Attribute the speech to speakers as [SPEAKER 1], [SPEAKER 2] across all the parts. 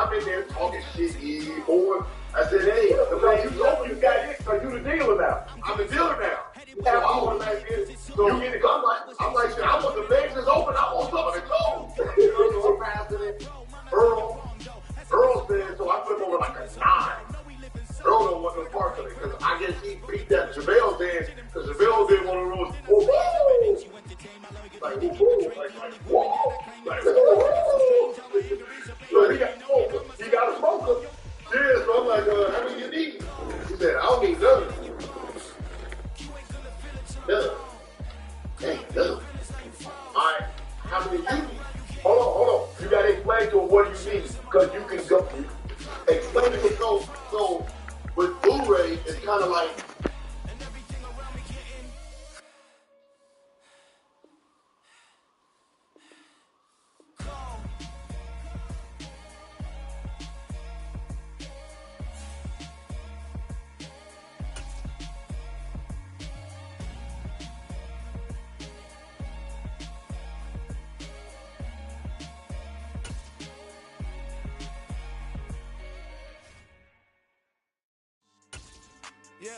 [SPEAKER 1] I'm in there talking shit, boy. I said, hey, the man you told me you got it, so you the dealer now. I'm the dealer now. So I want to make it. So you get it. I'm like, shit, I want the legs is open. I want some of the toes. So I'm passing it. Earl said, so I put him over like a 9. Earl don't want no parts of it because I guess he beat that JaVale did because JaVale did one of those woo-woo. Like woo-woo. Like whoa. Like woo-woo. So he got smoker. He got a smoker. Yeah, so I'm like, how many you need? He said, I don't need none. None. Hey, none. Alright, how many you need? Hold on. You gotta explain to him what you need. Because you can go. Explain it to so with Blu-ray, it's kind of like.
[SPEAKER 2] Yeah,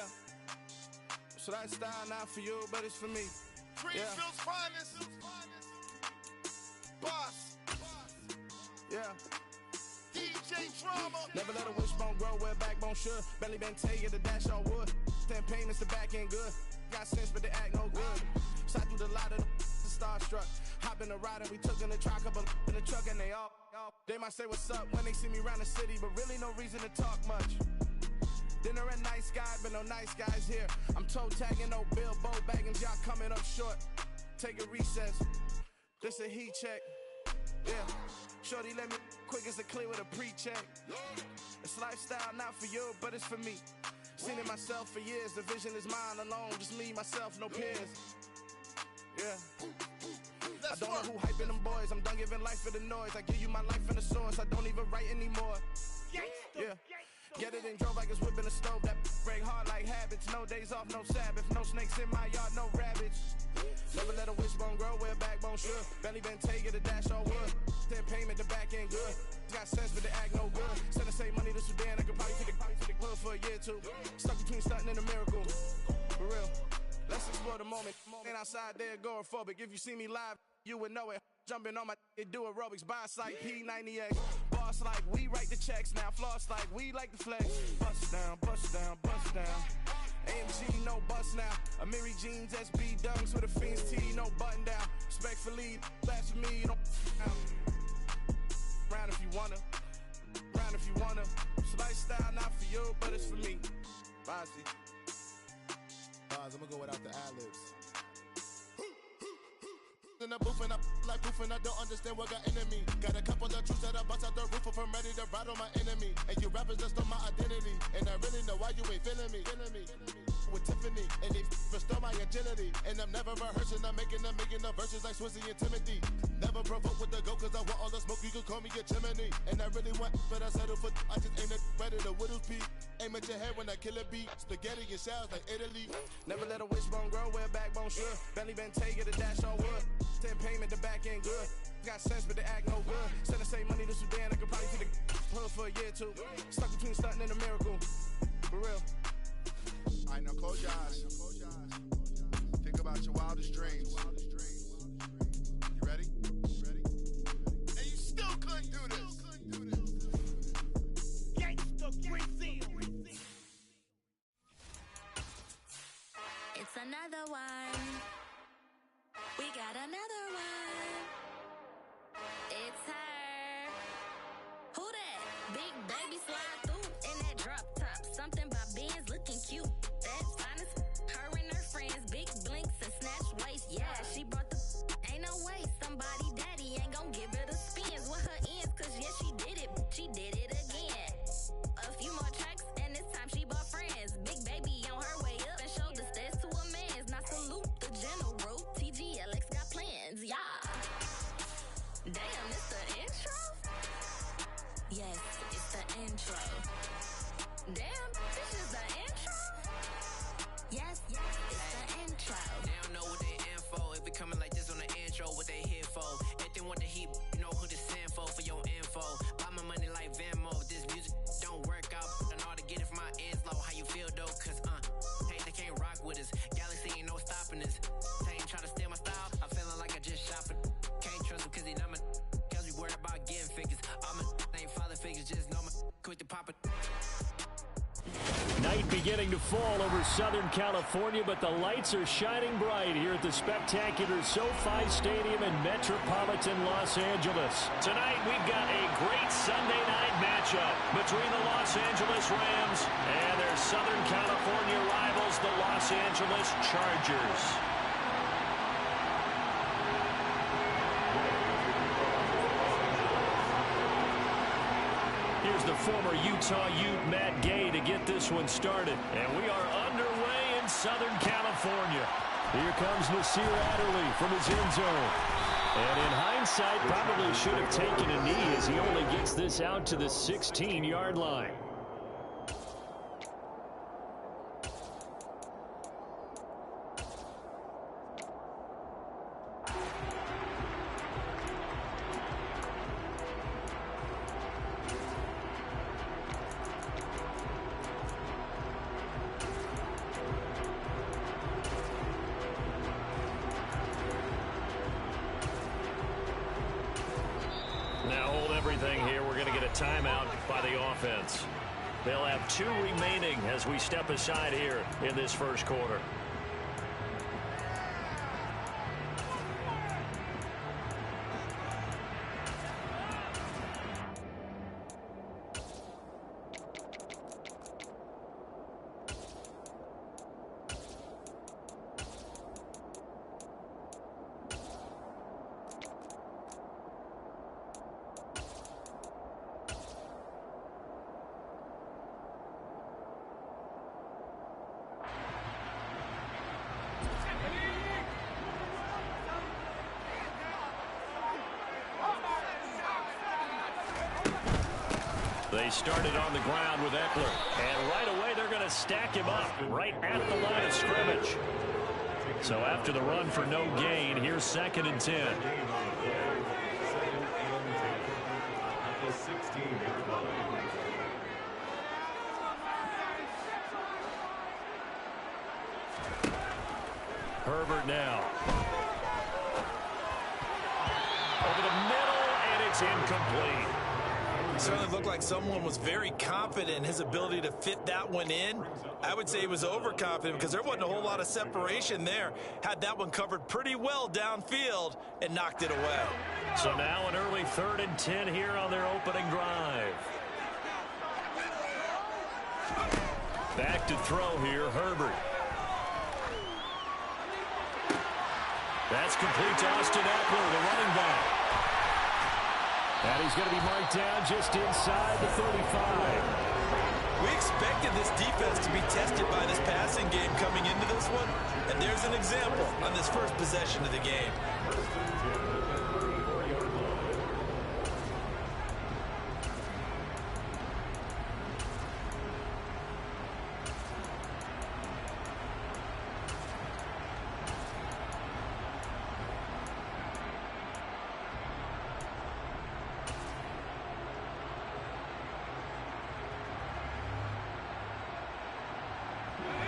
[SPEAKER 2] so that style not for you, but it's for me.
[SPEAKER 3] Greenfield's finest. Boss.
[SPEAKER 2] Yeah.
[SPEAKER 3] DJ Drama.
[SPEAKER 2] Never let a wishbone grow where backbone should. Belly been taking the dash on wood. 10 payments, the back end good. Got sense, but they act no good. Side through the lot of the starstruck. Hop in the ride and we took in the truck, couple in the truck, and they all. They might say what's up when they see me around the city, but really no reason to talk much. Dinner and nice guy, but no nice guys here. I'm toe tagging, no Bilbo baggins, y'all coming up short. Take a recess. This a heat check. Yeah. Shorty let me quick as a clear with a pre-check. It's lifestyle not for you, but it's for me. Seen it myself for years. The vision is mine alone. Just me, myself, no peers. Yeah. I don't know who hyping them boys. I'm done giving life for the noise. I give you my life in the source. I don't even write anymore. Yeah. Get it and drove like it's whipping a stove. That break hard like habits. No days off, no Sabbath. No snakes in my yard, no rabbits. Never let a wishbone grow where backbone should. Belly been taking the dash on wood. 10 payment, the back end good. Got sense, but they act no good. Send the same money to Sudan. I could probably take the hood for a year or two. Stuck between stunting and a miracle. For real. Let's explore the moment. Ain't outside there agoraphobic. If you see me live, you would know it. Jumping on my do aerobics. Boss like P90X. Boss like we write the checks now. Floss like we like the flex. Bust down, bust down, bust down. AMG, no bust now. Amiri jeans, SB dunks with a Fiends T, no button down. Respectfully, that's for me, you don't round if you wanna. Round if you wanna. It's lifestyle not for you, but it's for me. Bossy.
[SPEAKER 3] Bars, I'm gonna go without the ad-libs. In the booth and I like proof and I don't understand what got into me. Got a couple of truths that I bust out the roof if I'm ready to ride on my enemy. And you rappers just on my identity. And I really know why you ain't feeling me. With Tiffany and they restore my agility. And I'm never rehearsing, I'm making the verses like Swizzy and Timothy. Never provoke with the go cause I want all the smoke, you can call me a chimney. And I really want, but I settle for I just aim it better the widow's peak. Aim at your head when I kill a beat. Spaghetti and shells like Italy.
[SPEAKER 2] Never let a wishbone grow where backbone should. Belly been taking the dash on wood. 10 payment, the back end good. Got sense, but they act no good. Send the same money to Sudan, I could probably take the hood for a year or two. Stuck between stunting and a miracle. For real.
[SPEAKER 3] Alright, now close your eyes. Think about your wildest dreams. You ready? And you still couldn't do this. Gangsta Brazil.
[SPEAKER 4] It's another one. We got another one. It's her. Who that? Big baby slide through in that drop top. Something about Benz looking cute. That's finest. Her and her friends, big blinks and snatch waist. Yeah, she brought the. Ain't no way somebody daddy ain't gon' give her the spins with her ends. Cause yeah, she did it. She did it again. A few more tracks and this time she bought friends. Big baby on her way up and showed the stairs to a man's. Now salute the general. TGLX got plans, yeah. Damn, it's the intro? Yes, it's the intro. Damn, this is the intro? Yes, it's the intro.
[SPEAKER 5] They don't know what they info. If we coming like this on the intro, what they here for? If they want the heat, you know who to send for your info. Buy my money like Venmo.
[SPEAKER 6] beginning to fall over Southern California, but the lights are shining bright here at the spectacular SoFi Stadium in metropolitan Los Angeles. Tonight, we've got a great Sunday night matchup between the Los Angeles Rams and their Southern California rivals, the Los Angeles Chargers. Here's the former Utah Ute Matt Gay to get this one started. And we are underway in Southern California. Here comes Nasir Adderley from his end zone. And in hindsight, probably should have taken a knee as he only gets this out to the 16-yard line. Timeout by the offense. They'll have 2 remaining as we step aside here in this first quarter. They started on the ground with Eckler. And right away, they're going to stack him up right at the line of scrimmage. So after the run for no gain, here's 2nd and 10. Herbert now. Over the middle, and it's incomplete.
[SPEAKER 7] It certainly looked like someone was very confident in his ability to fit that one in. I would say he was overconfident because there wasn't a whole lot of separation there. Had that one covered pretty well downfield and knocked it away.
[SPEAKER 6] So now an early 3rd and 10 here on their opening drive. Back to throw here, Herbert. That's complete to Austin Eckler, the running back. And he's going to be marked down just inside the 35.
[SPEAKER 7] We expected this defense to be tested by this passing game coming into this one. And there's an example on this first possession of the game.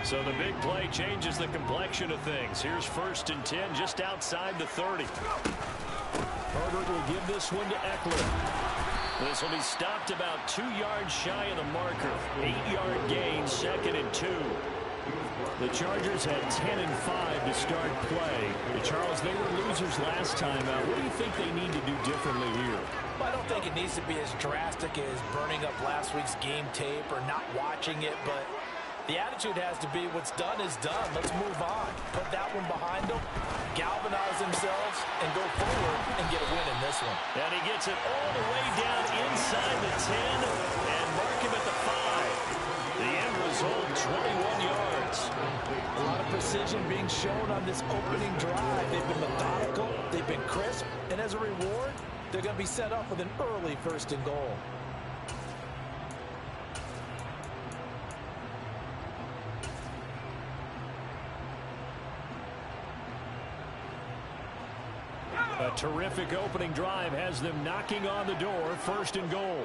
[SPEAKER 6] So the big play changes the complexion of things. Here's 1st and 10 just outside the 30. Herbert will give this one to Eckler. This will be stopped about 2 yards shy of the marker. 8-yard gain, 2nd and 2. The Chargers had 10 and 5 to start play. Charles, they were losers last time out. What do you think they need to do differently here?
[SPEAKER 8] Well, I don't think it needs to be as drastic as burning up last week's game tape or not watching it, but the attitude has to be what's done is done. Let's move on. Put that one behind them, galvanize themselves, and go forward and get a win in this one.
[SPEAKER 6] And he gets it all the way down inside the 10 and mark him at the 5. The end result, 21 yards.
[SPEAKER 8] A lot of precision being shown on this opening drive. They've been methodical, they've been crisp, and as a reward, they're going to be set up with an early 1st and goal.
[SPEAKER 6] A terrific opening drive has them knocking on the door, 1st and goal.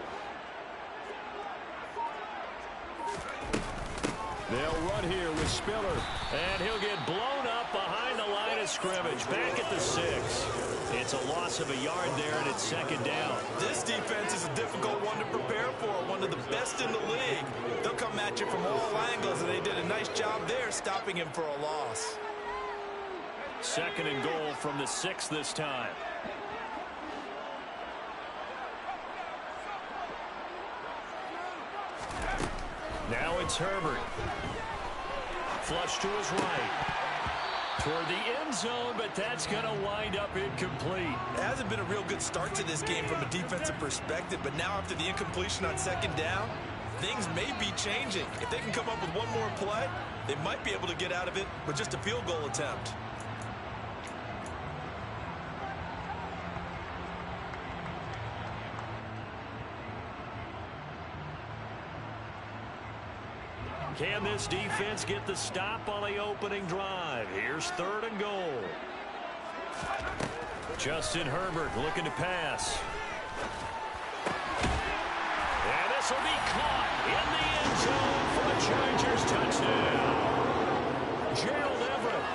[SPEAKER 6] They'll run here with Spiller, and he'll get blown up behind the line of scrimmage. Back at the 6. It's a loss of a yard there, and it's second down.
[SPEAKER 7] This defense is a difficult one to prepare for, one of the best in the league. They'll come at you from all angles, and they did a nice job there stopping him for a loss.
[SPEAKER 6] Second and goal from the 6 this time. Now it's Herbert. Flush to his right. Toward the end zone, but that's going to wind up incomplete.
[SPEAKER 7] It hasn't been a real good start to this game from a defensive perspective, but now after the incompletion on second down, things may be changing. If they can come up with one more play, they might be able to get out of it with just a field goal attempt.
[SPEAKER 6] Can this defense get the stop on the opening drive? Here's third and goal. Justin Herbert looking to pass. And this will be caught in the end zone for a Chargers touchdown. Gerald Everett,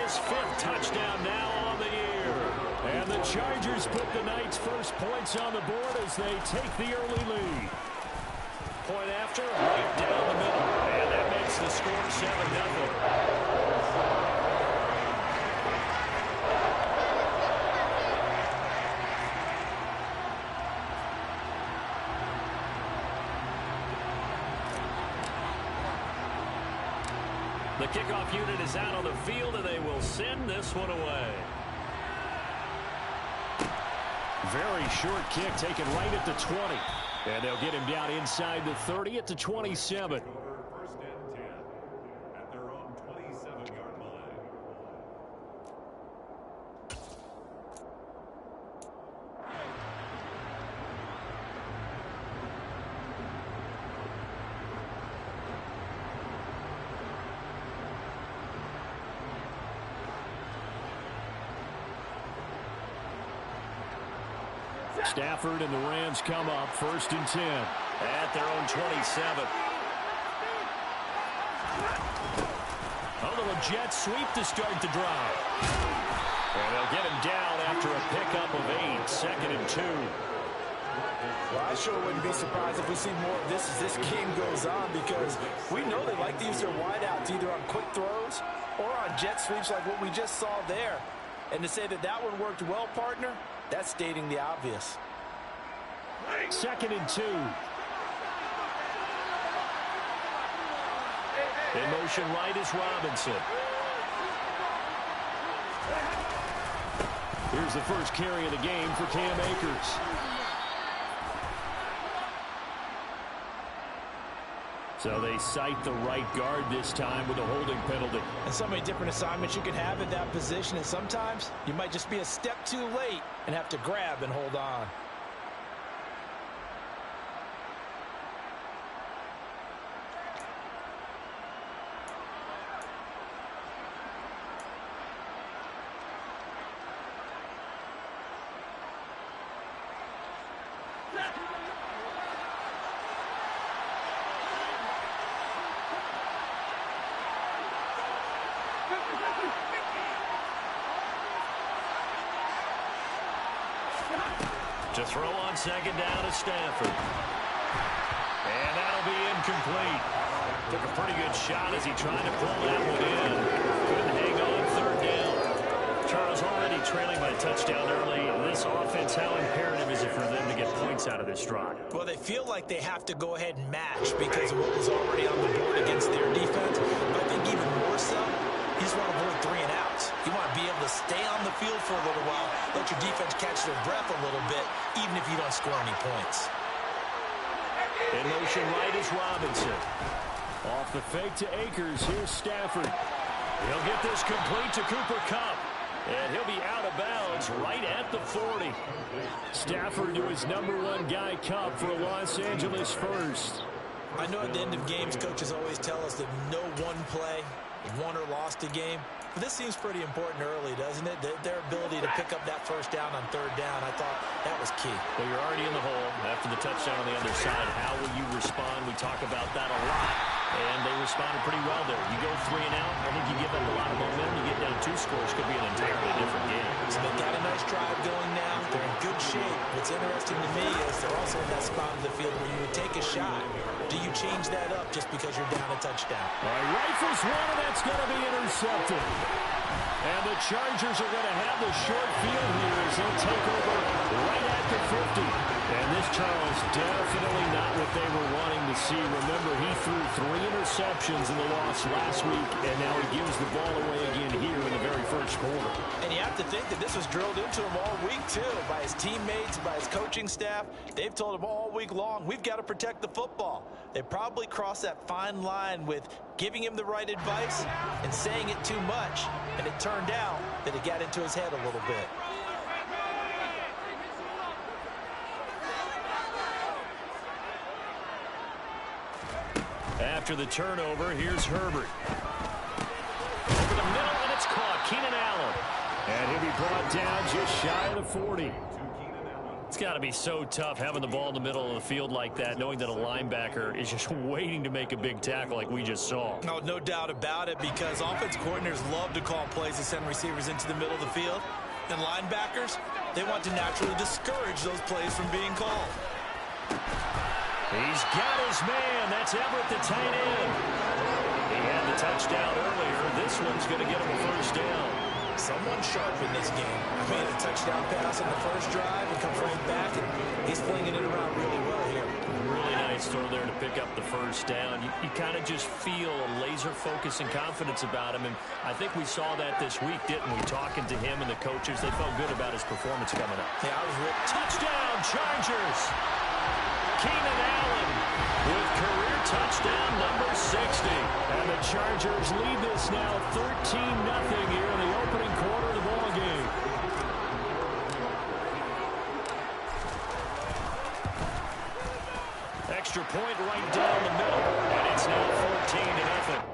[SPEAKER 6] his 5th touchdown now on the year. And the Chargers put the night's first points on the board as they take the early lead. Point after, right down the middle. And that makes the score 7-0. The kickoff unit is out on the field, and they will send this one away. Very short kick taken right at the 20. And they'll get him down inside the 30 at the 27.
[SPEAKER 9] First and 10 at their own 27-yard line.
[SPEAKER 6] Stafford and the Rams come up first and 10 at their own 27. A little jet sweep to start the drive. And they'll get him down after a pickup of 8, second and 2.
[SPEAKER 8] Well, I sure wouldn't be surprised if we see more of this as this game goes on, because we know they like to use their wideouts either on quick throws or on jet sweeps like what we just saw there. And to say that that one worked well, partner, that's stating the obvious.
[SPEAKER 6] Second and 2. In motion right is Robinson. Here's the first carry of the game for Cam Akers. So they cite the right guard this time with a holding penalty.
[SPEAKER 8] And so many different assignments you can have at that position, and sometimes you might just be a step too late and have to grab and hold on.
[SPEAKER 6] To throw on second down is Stafford. And that'll be incomplete. Took a pretty good shot as he tried to pull that one in. Couldn't hang on third down. Charles already trailing by a touchdown early. This offense, how imperative is it for them to get points out of this drive?
[SPEAKER 8] Well, they feel like they have to go ahead and match because of what was already on the board against their defense. But I think even more so, you just want to avoid 3 and outs. You want to be able to stay on the field for a little while, let your defense catch their breath a little bit, even if you don't score any points.
[SPEAKER 6] In motion right is Robinson. Off the fake to Akers. Here's Stafford. He'll get this complete to Cooper Kupp. And he'll be out of bounds right at the 40. Stafford to his #1 guy, Kupp, for a Los Angeles first.
[SPEAKER 8] I know at the end of games, coaches always tell us that no one play won or lost a game. But this seems pretty important early, doesn't it? Their ability to pick up that first down on third down, I thought that was key.
[SPEAKER 6] Well, you're already in the hole after the touchdown on the other side. How will you respond? We talk about that a lot. And they responded pretty well there. You go 3 and out, I think you give up a lot of momentum. You get down 2 scores, could be an entirely different game.
[SPEAKER 8] So they got a nice drive going now. They're in good shape. What's interesting to me is they're also in that spot of the field where you would take a shot. Do you change that up just because you're down a touchdown?
[SPEAKER 6] All right, rifles one, and that's going to be intercepted. And the Chargers are going to have the short field here as they'll take over right at the 50. And this, Charles, definitely not what they were wanting to see. Remember, he threw 3 interceptions in the loss last week, and now he gives the ball away again here in the very first quarter.
[SPEAKER 8] And you have to think that this was drilled into him all week, too, by his teammates, by his coaching staff. They've told him all week long, we've got to protect the football. They probably crossed that fine line with giving him the right advice and saying it too much, and it turned out that it got into his head a little bit.
[SPEAKER 6] After the turnover, here's Herbert. Over the middle, and it's caught. Keenan Allen. And he'll be brought down just shy of the 40. It's got to be so tough having the ball in the middle of the field like that, knowing that a linebacker is just waiting to make a big tackle like we just saw.
[SPEAKER 8] No doubt about it, because offense coordinators love to call plays to send receivers into the middle of the field. And linebackers, they want to naturally discourage those plays from being called.
[SPEAKER 6] He's got his man. That's Everett, the tight end. He had the touchdown earlier. This one's going to get him a first down.
[SPEAKER 8] Someone sharp in this game. I mean, a touchdown pass on the first drive and comes right back, and he's flinging it around really well here.
[SPEAKER 6] Really nice throw there to pick up the first down. You kind of just feel a laser focus and confidence about him, and I think we saw that this week, didn't we? Talking to him and the coaches, they felt good about his performance coming up.
[SPEAKER 8] Yeah, I was real.
[SPEAKER 6] Touchdown, Chargers! Keenan Allen with career touchdown number 60. And the Chargers lead this now 13-0 here in the opening quarter of the ball game. Extra point right down the middle, and it's now 14-0.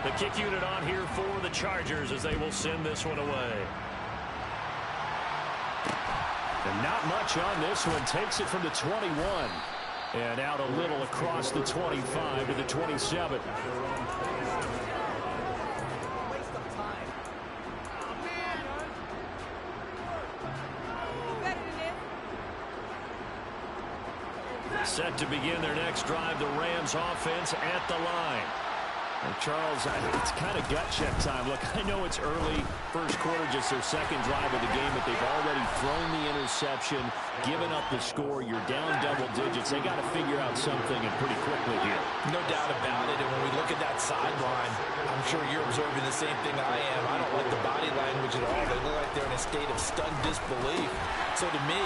[SPEAKER 6] The kick unit on here for the Chargers as they will send this one away. And not much on this one. Takes it from the 21. And out a little across the 25 to the 27. Set to begin their next drive, the Rams offense at the line. And Charles, it's kind of gut check time. Look, I know it's early, first quarter, just their second drive of the game, but they've already thrown the interception, given up the score. You're down double digits. They got to figure out something, and pretty quickly here.
[SPEAKER 8] No doubt about it. And when we look at that sideline, I'm sure you're observing the same thing I am. I don't like the body language at all. They look like they're in a state of stunned disbelief. So to me,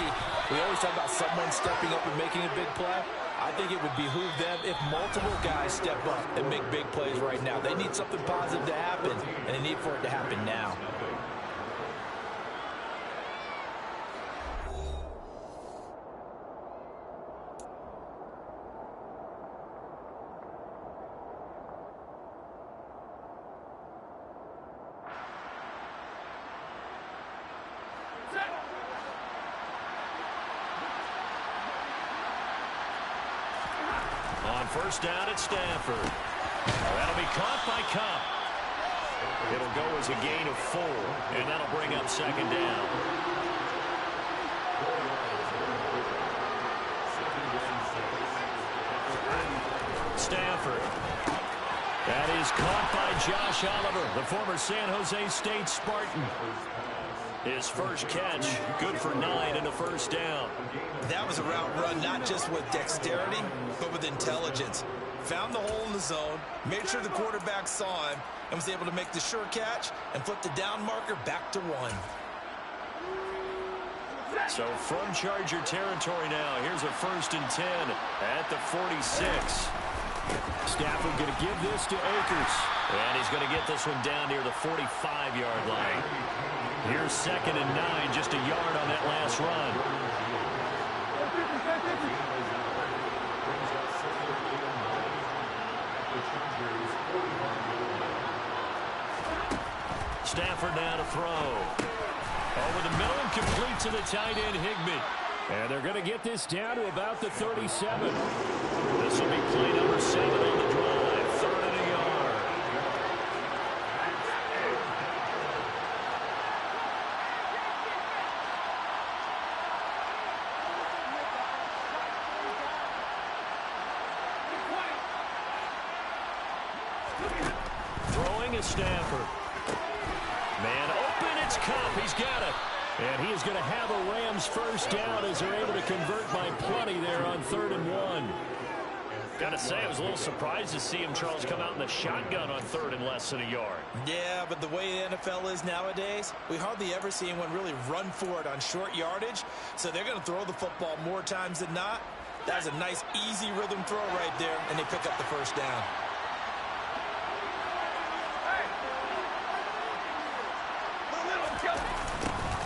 [SPEAKER 8] we always talk about someone stepping up and making a big play. I think it would behoove them if multiple guys step up and make big plays right now. They need something positive to happen, and they need for it to happen now.
[SPEAKER 6] On first down at Stanford. That'll be caught by Cup. It'll go as a gain of 4, and that'll bring up second down. Stanford. That is caught by Josh Oliver, the former San Jose State Spartan. His first catch, good for 9 and a first down.
[SPEAKER 7] That was a route run not just with dexterity, but with intelligence. Found the hole in the zone, made sure the quarterback saw him, and was able to make the sure catch and flip the down marker back to 1.
[SPEAKER 6] So from Charger territory now, here's a 1st and 10 at the 46. Stafford going to give this to Akers. And he's going to get this one down near the 45-yard line. Here's 2nd and 9, just a yard on that last run. Stafford now to throw. Over the middle and complete to the tight end, Higbee. And they're going to get this down to about the 37. This will be play number 7 on the drive. 3rd and a yard. Throwing is Stafford. Man open, it's Cup. He's got it. And he is going to have a Rams first down as they're able to convert by plenty there on 3rd and 1. Got to say, I was a little surprised to see him, Charles, come out in the shotgun on 3rd and less than a yard.
[SPEAKER 7] Yeah, but the way the NFL is nowadays, we hardly ever see anyone really run for it on short yardage. So they're going to throw the football more times than not. That was a nice, easy rhythm throw right there, and they pick up the first down.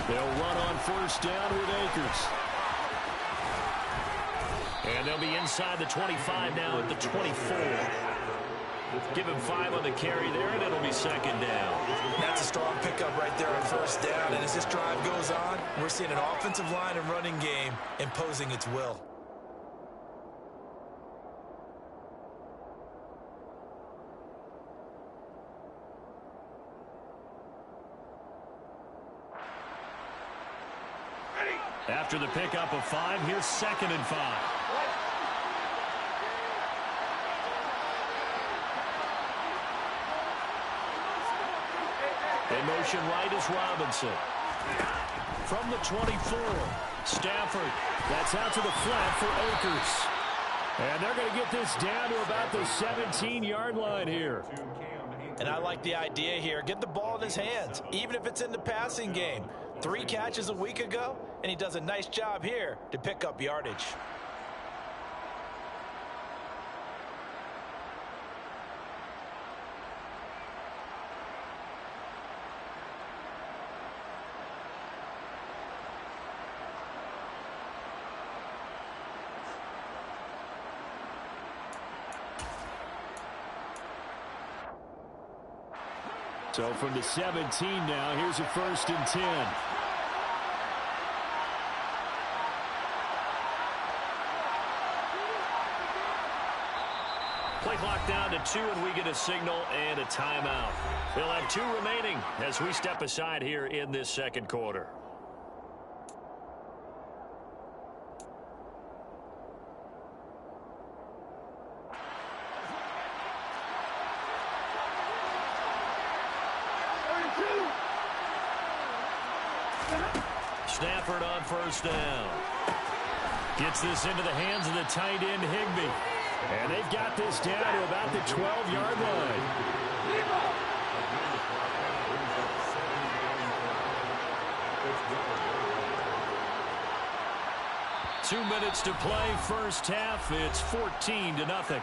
[SPEAKER 6] They'll run on 1st down with Akers. And they'll be inside the 25 now at the 24. Give him 5 on the carry there, and it'll be 2nd down.
[SPEAKER 7] That's a strong pickup right there on 1st down. And as this drive goes on, we're seeing an offensive line and running game imposing its will.
[SPEAKER 6] After the pickup of 5, here's 2nd and 5. In motion right is Robinson. From the 24, Stafford. That's out to the flat for Akers. And they're going to get this down to about the 17-yard line here.
[SPEAKER 8] And I like the idea here. Get the ball in his hands, even if it's in the passing game. 3 catches a week ago, and he does a nice job here to pick up yardage.
[SPEAKER 6] So from the 17 now, here's a 1st and 10. Play clock down to 2, and we get a signal and a timeout. They'll have 2 remaining as we step aside here in this 2nd quarter. Stafford on 1st down. Gets this into the hands of the tight end, Higbee. And they've got this down to about the 12-yard line. 2 minutes to play, 1st half. It's 14-0.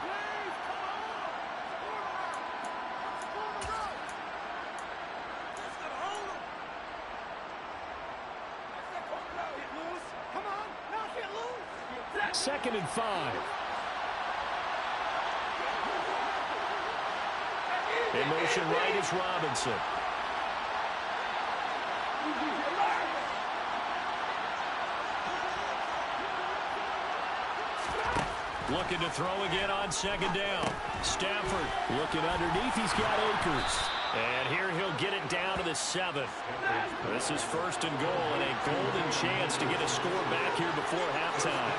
[SPEAKER 6] Second and 5. In motion right is Robinson. Looking to throw again on 2nd down. Stafford looking underneath. He's got Akers. And here he'll get it down to the 7th. This is 1st and goal and a golden chance to get a score back here before halftime.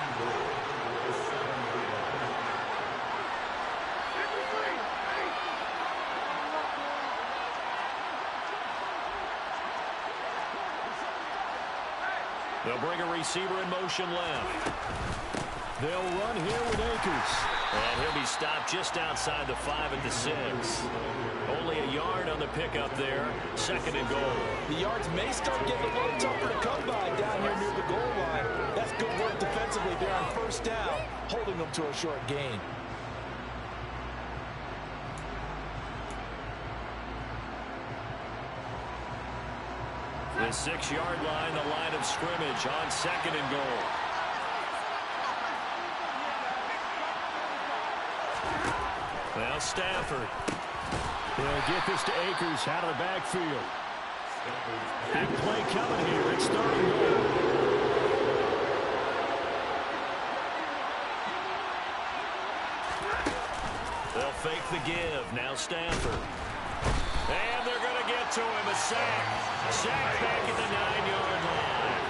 [SPEAKER 6] They'll bring a receiver in motion left. They'll run here with Akers. And he'll be stopped just outside the 5 at the 6. Only a yard on the pickup there. 2nd and goal.
[SPEAKER 8] The yards may start getting a little tougher to come by down here near the goal line. That's good work defensively there on 1st down, holding them to a short gain.
[SPEAKER 6] The 6-yard line, the line of scrimmage on 2nd and goal. Now Stafford. He'll get this to Akers out of the backfield. Big play coming here. It's 3rd and goal. They'll fake the give. Now Stafford. And they're going to get to him. A sack. Sack back at the 9-yard line.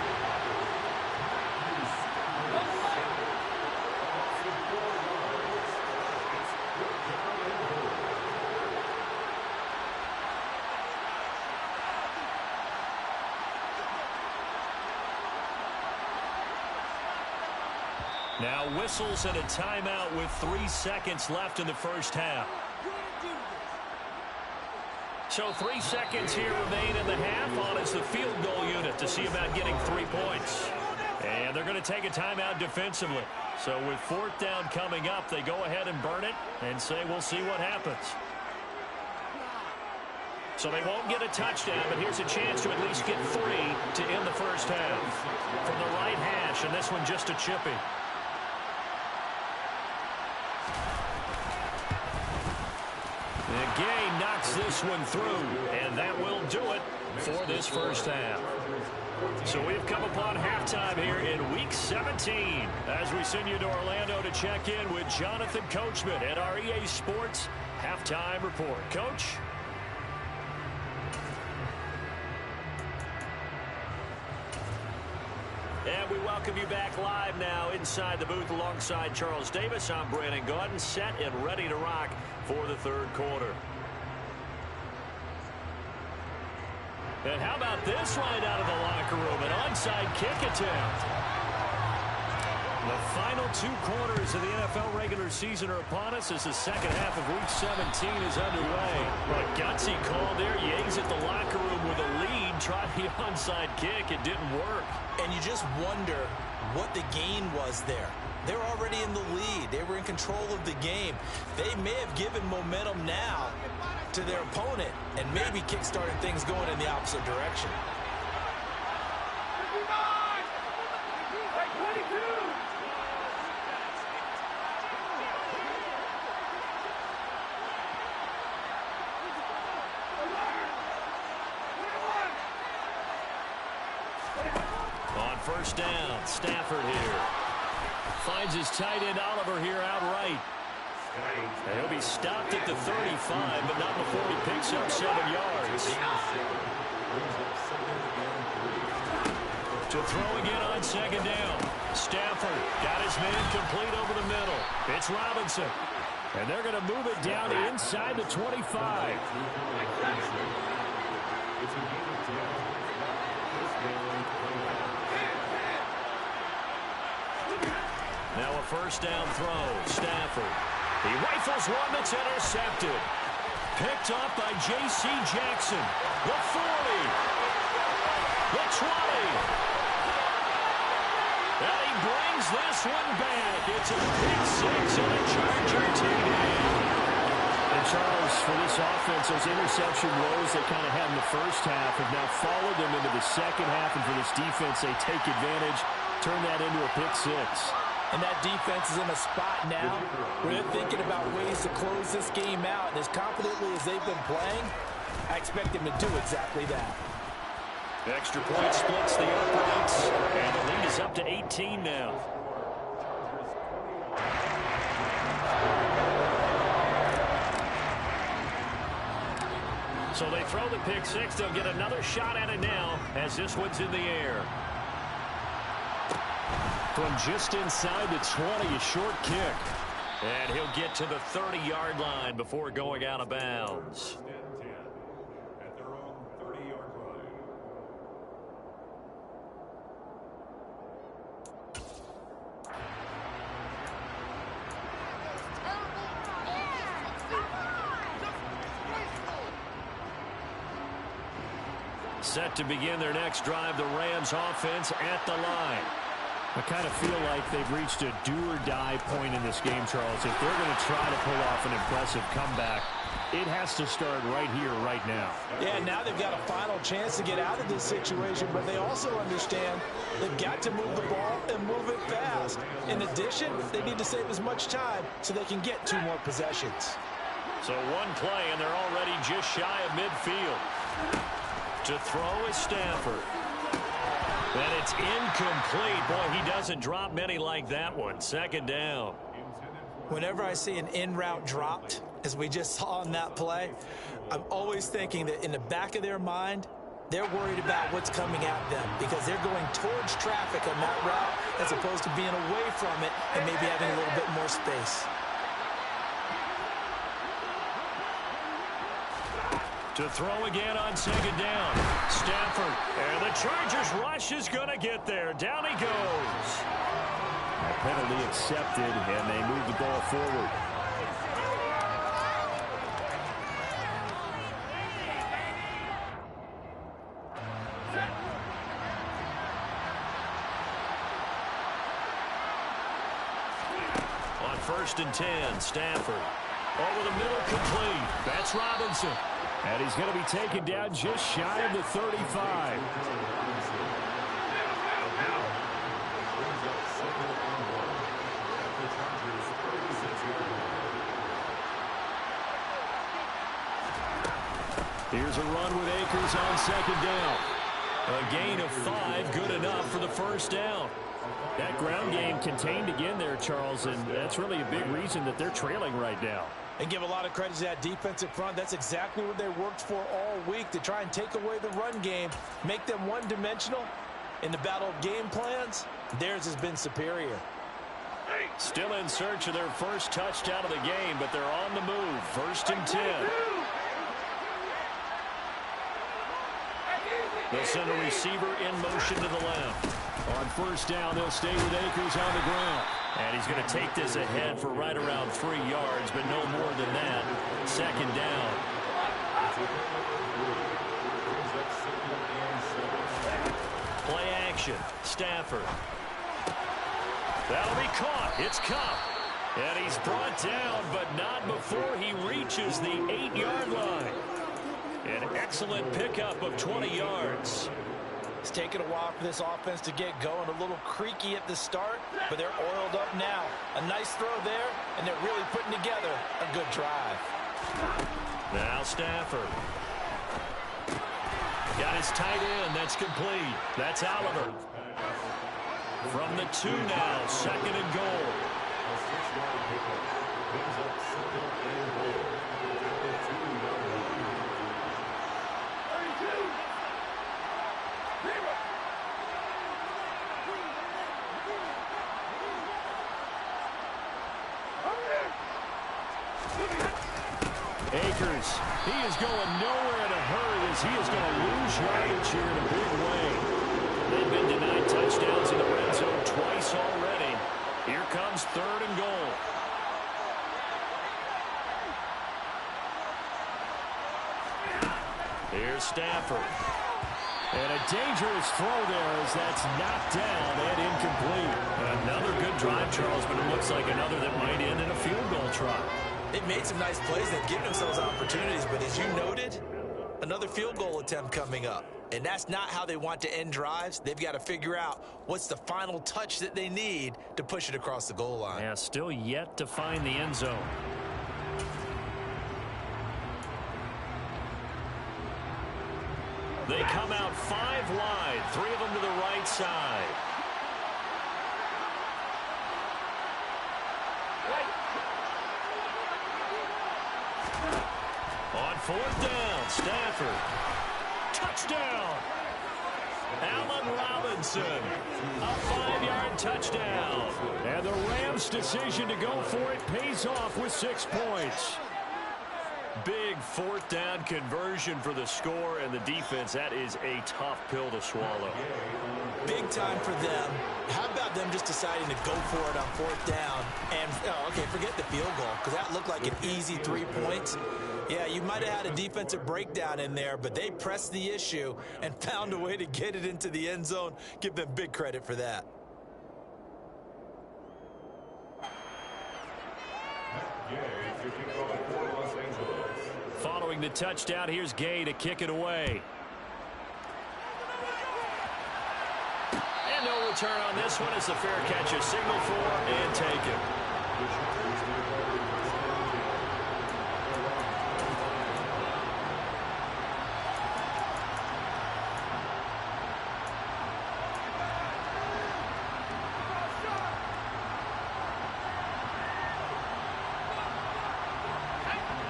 [SPEAKER 6] Now whistles and a timeout with 3 seconds left in the first half. So 3 seconds here remain in the half on as the field goal unit to see about getting 3 points. And they're going to take a timeout defensively. So with 4th down coming up, they go ahead and burn it and say we'll see what happens. So they won't get a touchdown, but here's a chance to at least get 3 to end the first half. From the right hash, and this one just a chippy. Gay knocks this one through, and that will do it for this first half. So we've come upon halftime here in Week 17 as we send you to Orlando to check in with Jonathan Coachman at our EA Sports Halftime Report. Coach? And we welcome you back live now inside the booth alongside Charles Davis. I'm Brandon Gaudin, set and ready to rock for the 3rd quarter. And how about this right out of the locker room? An onside kick attempt. The final 2 quarters of the NFL regular season are upon us as the second half of Week 17 is underway. A gutsy call there. Yates at the locker room with a lead. Tried the onside kick. It didn't work.
[SPEAKER 8] And you just wonder what the gain was there. They're already in the lead. They were in control of the game. They may have given momentum now to their opponent and maybe kickstarted things going in the opposite direction.
[SPEAKER 6] On 1st down, Stafford here. Finds his tight end Oliver here outright. And he'll be stopped at the 35, but not before he picks up 7 yards. To throw again on 2nd down. Stafford got his man complete over the middle. It's Robinson. And they're going to move it down inside the 25. Now a 1st down throw. Stafford. He rifles one that's intercepted. Picked up by J.C. Jackson. The 40. The 20. And he brings this one back. It's a big 6 and a Charger TD. And Charles, for this offense, those interception woes they kind of had in the first half have now followed them into the second half. And for this defense, they take advantage, turn that into a pick 6.
[SPEAKER 8] And that defense is in a spot now where they're thinking about ways to close this game out. And as confidently as they've been playing, I expect them to do exactly that.
[SPEAKER 6] Extra point splits the uprights, and the lead is up to 18 now. So they throw the pick 6. They'll get another shot at it now as this one's in the air. From just inside the 20, a short kick. And he'll get to the 30-yard line before going out of bounds.
[SPEAKER 9] At their own 30-yard line.
[SPEAKER 6] Set to begin their next drive, the Rams offense at the line.
[SPEAKER 10] I kind of feel like they've reached a do-or-die point in this game, Charles. If they're going to try to pull off an impressive comeback, It has to start right here, right now.
[SPEAKER 8] Yeah, now they've got a final chance to get out of this situation, but they also understand they've got to move the ball and move it fast. In addition, they need to save as much time so they can get 2 more possessions.
[SPEAKER 6] So one play, and they're already just shy of midfield. To throw is Stafford. And it's incomplete. Boy, he doesn't drop many like that one. Second down.
[SPEAKER 8] Whenever I see an in-route dropped, as we just saw in that play, I'm always thinking that in the back of their mind, they're worried about what's coming at them because they're going towards traffic on that route as opposed to being away from it and maybe having a little bit more space.
[SPEAKER 6] To throw again on second down. Stafford. And the Chargers rush is going to get there. Down he goes.
[SPEAKER 10] A penalty accepted, and they move the ball forward.
[SPEAKER 6] On 1st and 10, Stafford. Over the middle, complete. That's Robinson.
[SPEAKER 10] And he's going to be taken down just shy of the 35.
[SPEAKER 6] Here's a run with Akers on second down. A gain of 5, good enough for the first down.
[SPEAKER 10] That ground game contained again there, Charles, and that's really a big reason that they're trailing right now.
[SPEAKER 8] And give a lot of credit to that defensive front. That's exactly what they worked for all week, to try and take away the run game, make them one-dimensional. In the battle of game plans, theirs has been superior.
[SPEAKER 6] Still in search of their first touchdown of the game, but they're on the move. 1st and 10. They'll send a receiver in motion to the left. On 1st down, they'll stay with Akers on the ground. And he's going to take this ahead for right around 3 yards, but no more than that. Second down. Play action. Stafford. That'll be caught. It's Cup. And he's brought down, but not before he reaches the 8-yard line. An excellent pickup of 20 yards.
[SPEAKER 8] It's taken a while for this offense to get going. A little creaky at the start, but they're oiled up now. A nice throw there, and they're really putting together a good drive.
[SPEAKER 6] Now Stafford. Got his tight end. That's complete. That's Oliver. From the 2 now, 2nd and goal. Akers, he is going nowhere in a hurry as he is going to lose yardage here in a big way. They've been denied touchdowns in the red zone twice already. Here comes 3rd and goal. Here's Stafford. And a dangerous throw there as that's knocked down and incomplete. Another good drive, Charles, but it looks like another that might end in a field goal try.
[SPEAKER 8] They've made some nice plays. They've given themselves opportunities, but as you noted, another field goal attempt coming up. And that's not how they want to end drives. They've got to figure out what's the final touch that they need to push it across the goal line.
[SPEAKER 6] Yeah, still yet to find the end zone. They come out 5 wide, 3 of them to the right side. On 4th down, Stafford. Touchdown! Allen Robinson, a 5-yard touchdown. And the Rams' decision to go for it pays off with 6 points. Big 4th down conversion for the score, and the defense, that is a tough pill to swallow.
[SPEAKER 8] Big time for them. How about them just deciding to go for it on 4th down? And, okay, forget the field goal, because that looked like an easy 3 points. Yeah, you might have had a defensive breakdown in there, but they pressed the issue and found a way to get it into the end zone. Give them big credit for that.
[SPEAKER 9] Gay, kicking off for Los Angeles.
[SPEAKER 6] Following the touchdown, here's Gay to kick it away. And no return on this one as the fair catch is signaled for and taken.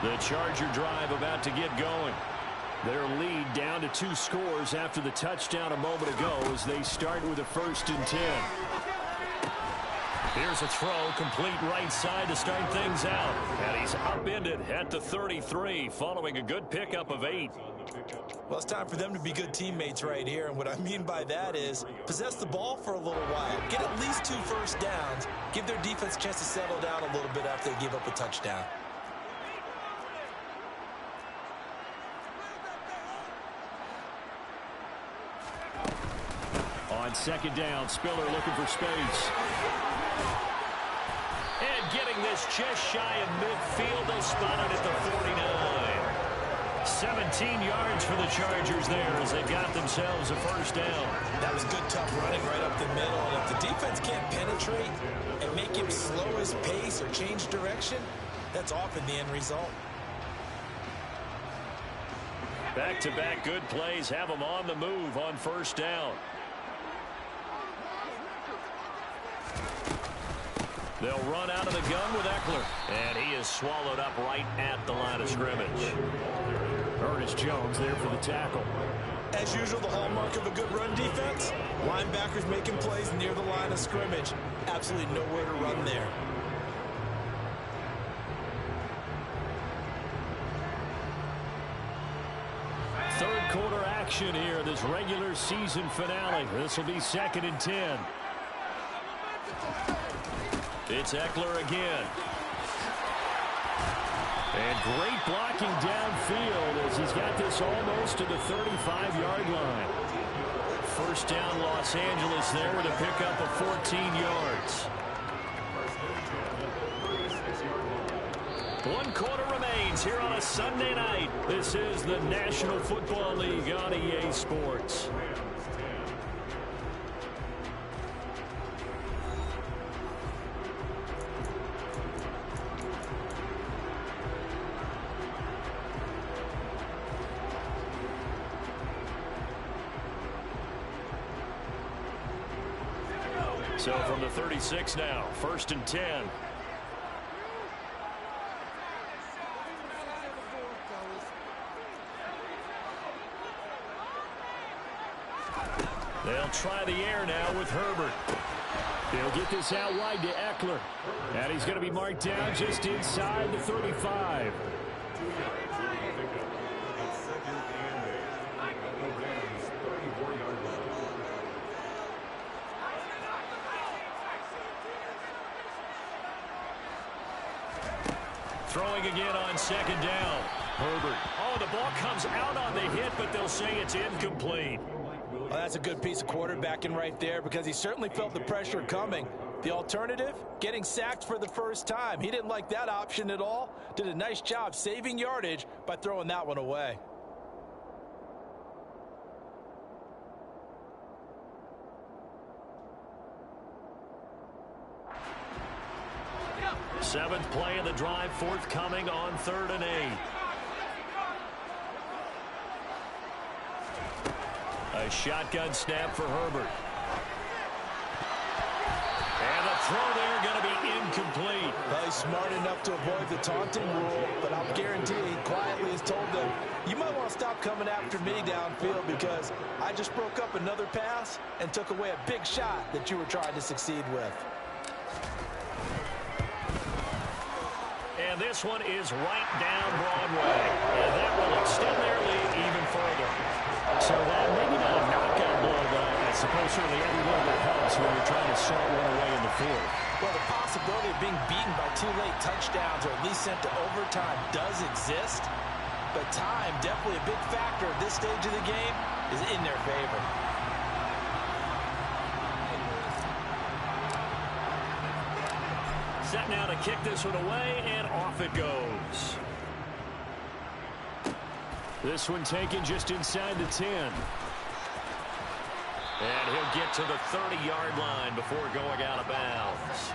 [SPEAKER 6] The Charger drive about to get going. Their lead down to 2 scores after the touchdown a moment ago as they start with a 1st and 10. Here's a throw, complete right side to start things out. And he's upended at the 33 following a good pickup of 8.
[SPEAKER 7] Well, it's time for them to be good teammates right here. And what I mean by that is possess the ball for a little while. Get at least 2 first downs. Give their defense a chance to settle down a little bit after they give up a touchdown.
[SPEAKER 6] On 2nd down, Spiller looking for space. And getting this just shy of midfield, they'll spot it at the 49. 17 yards for the Chargers there as they got themselves a 1st down.
[SPEAKER 7] That was good, tough running right up the middle. And if the defense can't penetrate and make him slow his pace or change direction, that's often the end result.
[SPEAKER 6] Back-to-back good plays have them on the move on 1st down. They'll run out of the gun with Eckler. And he is swallowed up right at the line of scrimmage. Ernest Jones there for the tackle.
[SPEAKER 7] As usual, the hallmark of a good run defense, linebackers making plays near the line of scrimmage. Absolutely nowhere to run there.
[SPEAKER 6] Third quarter action here, this regular season finale. This will be 2nd and 10. It's Eckler again. And great blocking downfield as he's got this almost to the 35-yard line. 1st down Los Angeles there with a pickup of 14 yards. 1 quarter remains here on a Sunday night. This is the National Football League on EA Sports. So from the 36 now, 1st and 10. They'll try the air now with Herbert. They'll get this out wide to Eckler. And he's going to be marked down just inside the 35. Throwing again on 2nd down. Herbert. Oh, the ball comes out on the hit, but they'll say it's incomplete.
[SPEAKER 8] Well, that's a good piece of quarterbacking right there because he certainly felt the pressure coming. The alternative, getting sacked for the 1st time. He didn't like that option at all. Did a nice job saving yardage by throwing that one away.
[SPEAKER 6] Seventh play of the drive forthcoming on 3rd and 8. A shotgun snap for Herbert. And the throw there going to be incomplete.
[SPEAKER 8] Well, he's smart enough to avoid the taunting rule, but I'll guarantee he quietly has told them, you might want to stop coming after me downfield because I just broke up another pass and took away a big shot that you were trying to succeed with.
[SPEAKER 6] And this one is right down Broadway. And that will extend their lead even further. So that maybe not a knockout blow, but I suppose certainly every little bit helps when you're trying to start one away in the 4th.
[SPEAKER 8] Well, the possibility of being beaten by 2 late touchdowns or at least sent to overtime does exist. But time, definitely a big factor at this stage of the game, is in their favor.
[SPEAKER 6] Set now to kick this one away, and off it goes.
[SPEAKER 10] This one taken just inside the 10. And he'll get to the 30-yard line before going out of bounds.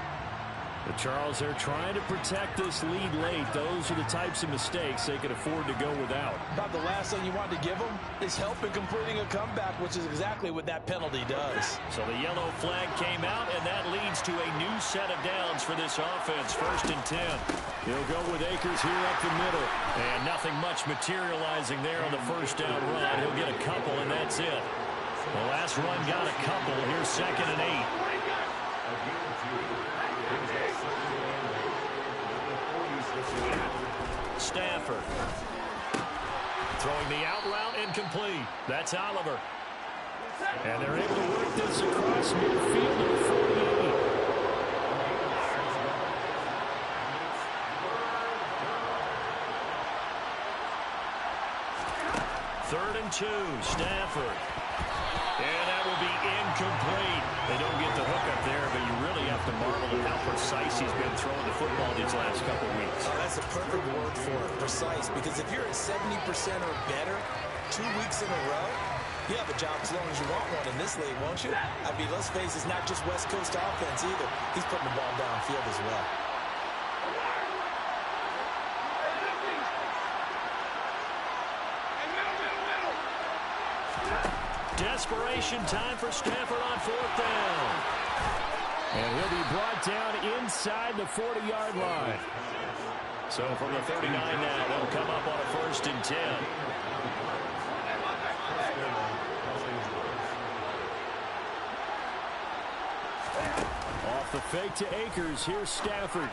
[SPEAKER 10] The Charles, they're trying to protect this lead late. Those are the types of mistakes they can afford to go without.
[SPEAKER 8] About the last thing you want to give them is help in completing a comeback, which is exactly what that penalty does.
[SPEAKER 10] So the yellow flag came out, and that leads to a new set of downs for this offense. 1st and 10. He'll go with Akers here up the middle. And nothing much materializing there on the first down run. He'll get a couple, and that's it. The last run got a couple. Here's 2nd and 8. Stafford. Throwing the out route incomplete. That's Oliver. And they're able to work this across midfield to the 48. Third and 2, Stafford. And that will be incomplete. They don't get the hook up there, but you really have to marvel at how precise he's been throwing the football these last couple weeks.
[SPEAKER 7] Oh, that's a perfect word for it, precise, because if you're at 70% or better 2 weeks in a row, you have a job as long as you want one in this league, won't you? I mean, let's face it, it's not just West Coast offense either. He's putting the ball downfield as well.
[SPEAKER 10] Desperation time for Stafford on 4th down. And he'll be brought down inside the 40-yard line. So from the 39 now, they'll come up on a 1st and 10. Off the fake to Akers. Here's Stafford.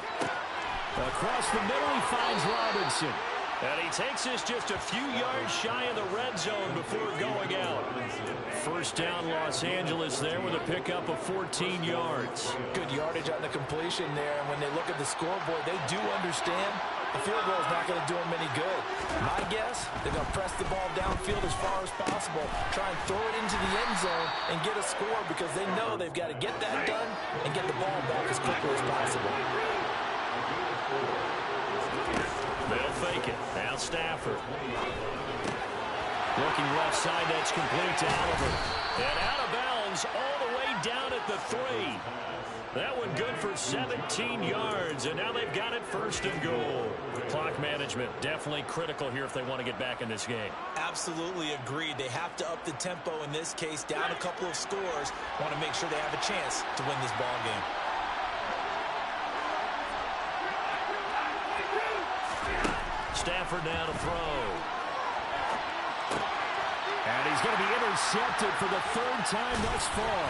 [SPEAKER 10] Across the middle, he finds Robinson. And he takes this just a few yards shy of the red zone before going out. 1st down, Los Angeles there with a pickup of 14 yards.
[SPEAKER 8] Good yardage on the completion there. And when they look at the scoreboard, they do understand a field goal is not going to do them any good. My guess, they're going to press the ball downfield as far as possible, try and throw it into the end zone and get a score because they know they've got to get that done and get the ball back as quickly as possible.
[SPEAKER 10] They'll fake it. Now Stafford. Looking left side, that's complete to Oliver. And out of bounds all the way down at the 3. That one good for 17 yards, and now they've got it 1st and goal. Clock management definitely critical here if they want to get back in this game.
[SPEAKER 7] Absolutely agreed. They have to up the tempo in this case, down a couple of scores. Want to make sure they have a chance to win this ball game.
[SPEAKER 10] Stafford now to throw. And he's going to be intercepted for the 3rd time thus far.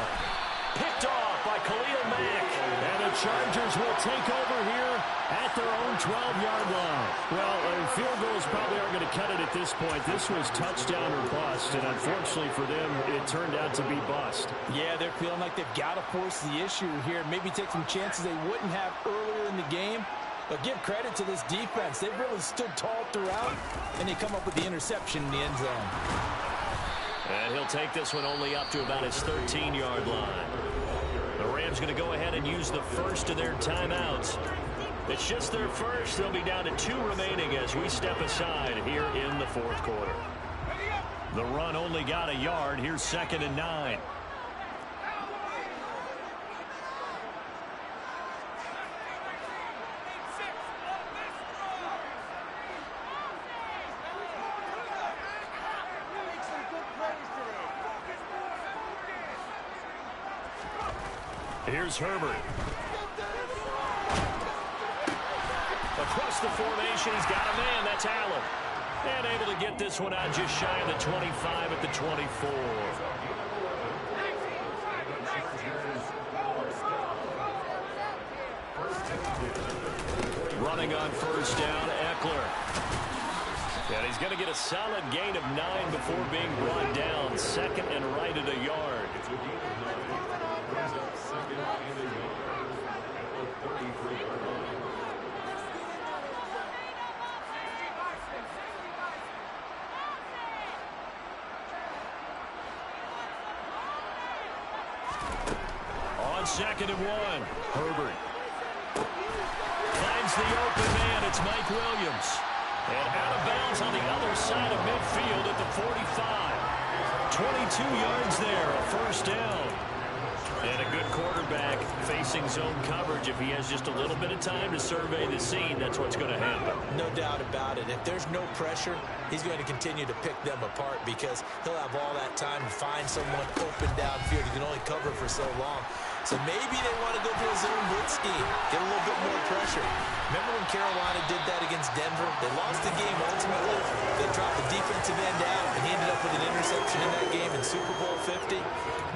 [SPEAKER 10] Picked off by Khalil Mack. And the Chargers will take over here at their own 12-yard line. Well, field goals probably aren't going to cut it at this point. This was touchdown or bust, and unfortunately for them, it turned out to be bust.
[SPEAKER 8] Yeah, they're feeling like they've got to force the issue here. Maybe take some chances they wouldn't have earlier in the game. But give credit to this defense. They've really stood tall throughout, and they come up with the interception in the end zone.
[SPEAKER 10] And he'll take this one only up to about his 13-yard line. The Rams going to go ahead and use the first of their timeouts. It's just their first. They'll be down to 2 remaining as we step aside here in the 4th quarter. The run only got a yard. Here's 2nd and 9. Here's Herbert. Across the formation, he's got a man. That's Allen. And able to get this one out just shy of the 25 at the 24. Running on 1st down, Eckler. And he's going to get a solid gain of 9 before being brought down. 2nd and right at a yard. On 2nd and 1, Herbert finds the open man. It's Mike Williams. And out of bounds. ball's on the other side of midfield at the 45. 22 yards there, a first down. And a good quarterback facing zone coverage. If he has just a little bit of time to survey the scene, that's what's going to happen.
[SPEAKER 8] No doubt about it. If there's no pressure, he's going to continue to pick them apart because he'll have all that time to find someone open downfield. He can only cover for so long. So maybe they want to go to a zone blitz scheme, get a little bit more pressure. Remember when Carolina did that against Denver? They lost the game ultimately. They dropped the defensive end out, and he ended up with an interception in that game in Super Bowl 50.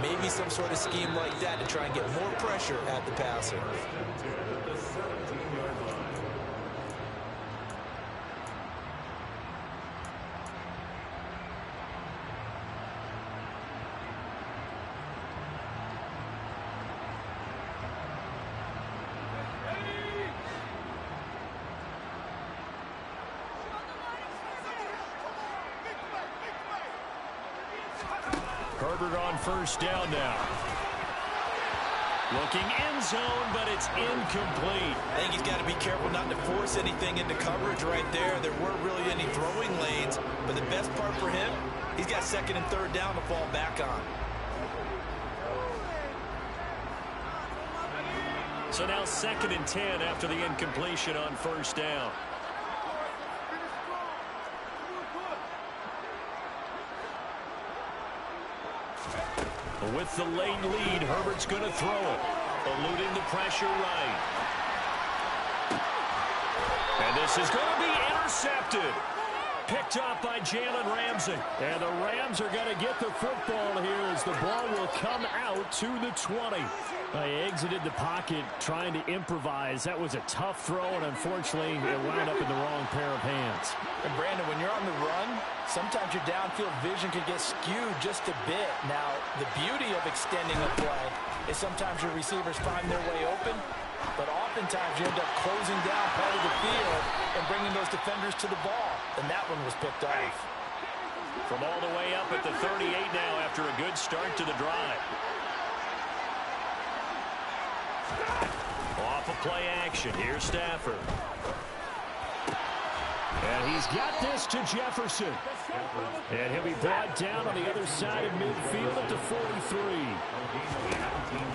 [SPEAKER 8] Maybe some sort of scheme like that to try and get more pressure at the passer.
[SPEAKER 10] Herbert on first down now. Looking end zone, but it's incomplete.
[SPEAKER 7] I think he's got to be careful not to force anything into coverage right there. There weren't really any throwing lanes, but the best part for him, he's got second and third down to fall back on.
[SPEAKER 10] So now 2nd and 10 after the incompletion on first down. With the late lead, Herbert's going to throw it. Eluding the pressure right. And this is going to be intercepted. Picked off by Jalen Ramsey. And the Rams are going to get the football here as the ball will come out to the 20. They exited the pocket trying to improvise. That was a tough throw, and unfortunately, it wound up in the wrong pair of hands.
[SPEAKER 8] And Brandon, when you're on the run, sometimes your downfield vision can get skewed just a bit. Now, the beauty of extending a play is sometimes your receivers find their way open, but oftentimes you end up closing down part of the field and bringing those defenders to the ball. And that one was picked off.
[SPEAKER 10] From all the way up at the 38 now after a good start to the drive. Off of play action. Here's Stafford. And he's got this to Jefferson. And he'll be brought down on the other side of midfield at the 43.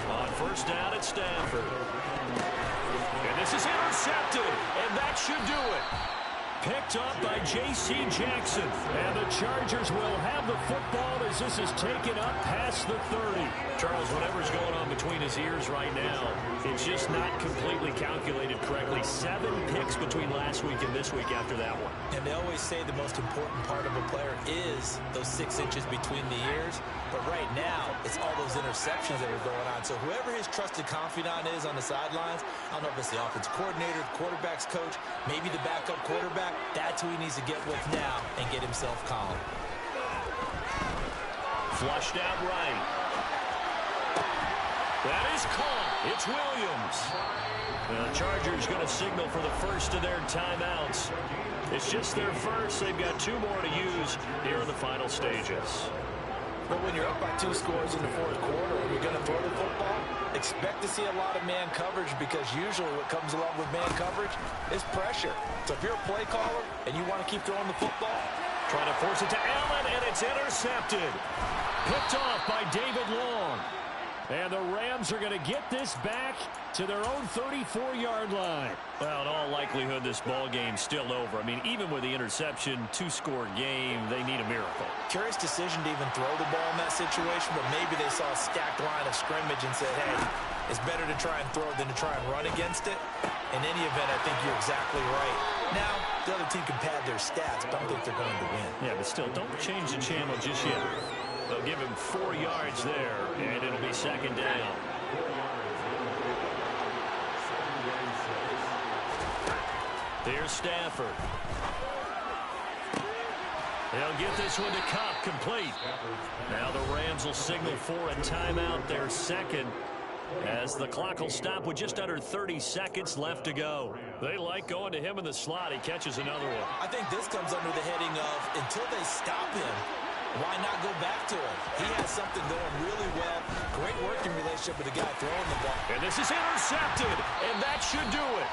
[SPEAKER 10] On first down at Stafford. And this is intercepted. And that should do it. Picked up by J.C. Jackson. And the Chargers will have the football as this is taken up past the 30. Charles, whatever's going on between his ears right now, it's just not completely calculated correctly. 7 picks between last week and this week after that one.
[SPEAKER 8] And they always say the most important part of a player is those 6 inches between the ears. But right now, it's all those interceptions that are going on. So whoever his trusted confidant is on the sidelines, I don't know if it's the offense coordinator, the quarterback's coach, maybe the backup quarterback, that's who he needs to get with now and get himself calm.
[SPEAKER 10] Flushed out right. That is caught. It's Williams. The Chargers going to signal for the first of their timeouts. It's just their first. They've got 2 more to use here in the final stages.
[SPEAKER 8] But when you're up by 2 scores in the 4th quarter and you're going to throw the football, expect to see a lot of man coverage because usually what comes along with man coverage is pressure. So if you're a play caller and you want to keep throwing the football,
[SPEAKER 10] trying to force it to Allen, and it's intercepted. Picked off by David Long. And the Rams are going to get this back to their own 34-yard line. Well, in all likelihood, this ball game's still over. I mean, even with the interception, 2-score game, they need a miracle.
[SPEAKER 8] Curious decision to even throw the ball in that situation, but maybe they saw a stacked line of scrimmage and said, hey, it's better to try and throw than to try and run against it. In any event, I think you're exactly right. Now, the other team can pad their stats, but I don't think they're going to win.
[SPEAKER 10] Yeah, but still, don't change the channel just yet. They'll give him 4 yards there, and it'll be 2nd down. Here's Stafford. They'll get this one to Cup, complete. Now the Rams will signal for a timeout, their second, as the clock will stop with just under 30 seconds left to go. They like going to him in the slot. He catches another one.
[SPEAKER 8] I think this comes under the heading of, until they stop him, why not go back to him? He has something going really well. Great working relationship with the guy throwing the ball.
[SPEAKER 10] And this is intercepted, and that should do it.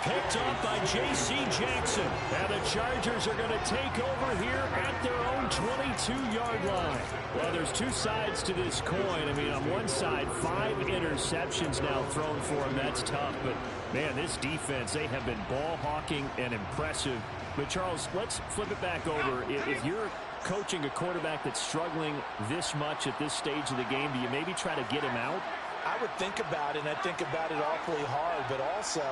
[SPEAKER 10] Picked up by J.C. Jackson. And the Chargers are going to take over here at their own 22-yard line. Well, there's two sides to this coin. I mean, on one side, 5 interceptions now thrown for him. That's tough. But, man, this defense, they have been ball hawking and impressive. But, Charles, let's flip it back over. If you're coaching a quarterback that's struggling this much at this stage of the game, do you maybe try to get him out?
[SPEAKER 8] I would think about it, and I think about it awfully hard, but also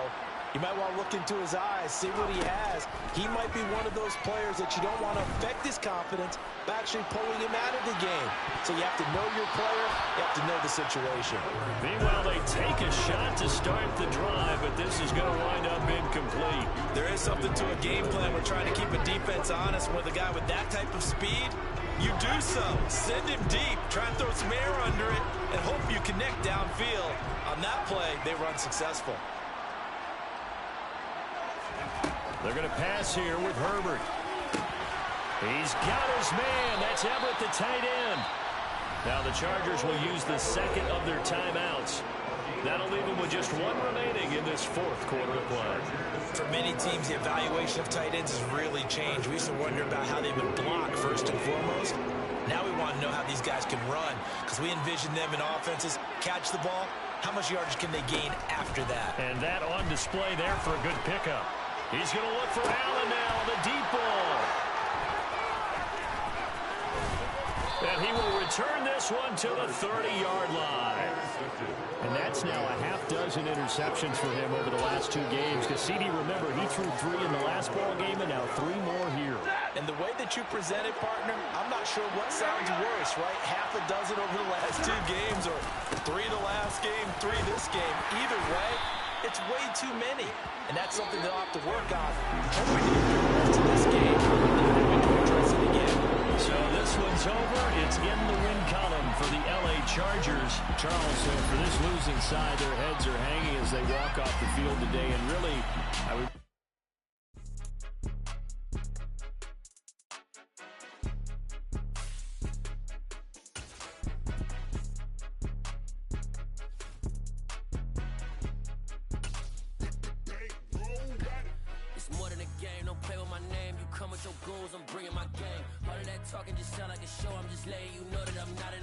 [SPEAKER 8] you might want to look into his eyes, see what he has. He might be one of those players that you don't want to affect his confidence by actually pulling him out of the game. So you have to know your player, you have to know the situation.
[SPEAKER 10] Meanwhile, they take a shot to start the drive, but this is going to wind up incomplete.
[SPEAKER 7] There is something to a game plan. We're trying to keep a defense honest with a guy with that type of speed. You do so. Send him deep. Try and throw some air under it and hope you connect downfield. On that play, they run successful.
[SPEAKER 10] They're going to pass here with Herbert. He's got his man. That's Everett, the tight end. Now the Chargers will use the second of their timeouts. That'll leave them with just one remaining in this fourth quarter of play.
[SPEAKER 8] For many teams, the evaluation of tight ends has really changed. We used to wonder about how they would block first and foremost. Now we want to know how these guys can run, because we envision them in offenses catch the ball. How much yardage can they gain after that?
[SPEAKER 10] And that on display there for a good pickup. He's going to look for Allen now, the deep ball. And he will return this one to the 30-yard line. And that's now a half-dozen interceptions for him over the last 2 games. Because, CD, remember, he threw 3 in the last ball game and now 3 more here.
[SPEAKER 8] And the way that you present it, partner, I'm not sure what sounds worse, right? Half a dozen over the last 2 games or 3 the last game, 3 this game. Either way, it's way too many. And that's something they'll have to work on. Hoping to get the rest of this game and then to address it again.
[SPEAKER 10] So this one's over. It's in the win column for the L.A. Chargers. Charles, for this losing side, their heads are hanging as they walk off the field today. And really, I would...
[SPEAKER 11] Come with your goals, I'm bringing my game. All of that talking just sound like a show. I'm just letting you know that I'm not